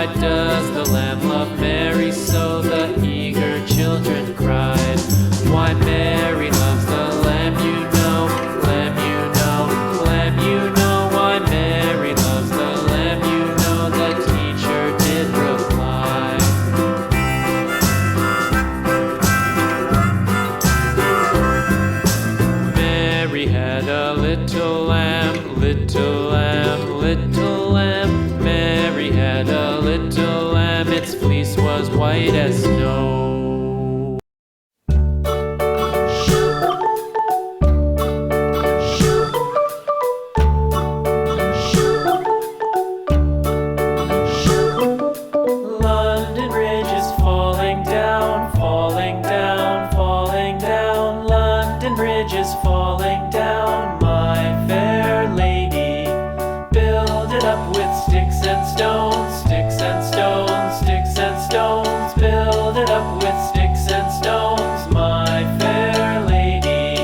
Why does the lamb love Mary so? The eager children cried. Why Mary loves the lamb, you know, lamb, you know, lamb, you know. Why Mary loves the lamb, you know, the teacher did reply. Mary had a little lamb, little lamb, little lamb. Mary had a little lamb, its fleece was white as snow. London Bridge is falling down, falling down, falling down. London Bridge is falling down, my fair lady. Build it up with sticks and stones, sticks and stones, sticks and stones. Build it up with sticks and stones, my fair lady.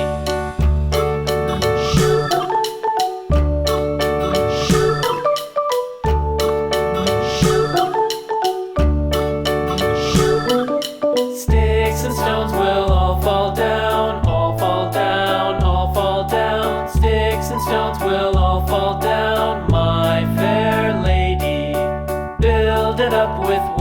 Sticks and stones will all fall down, all fall down, all fall down. Sticks and stones will all fall down, my fair lady. Build it up with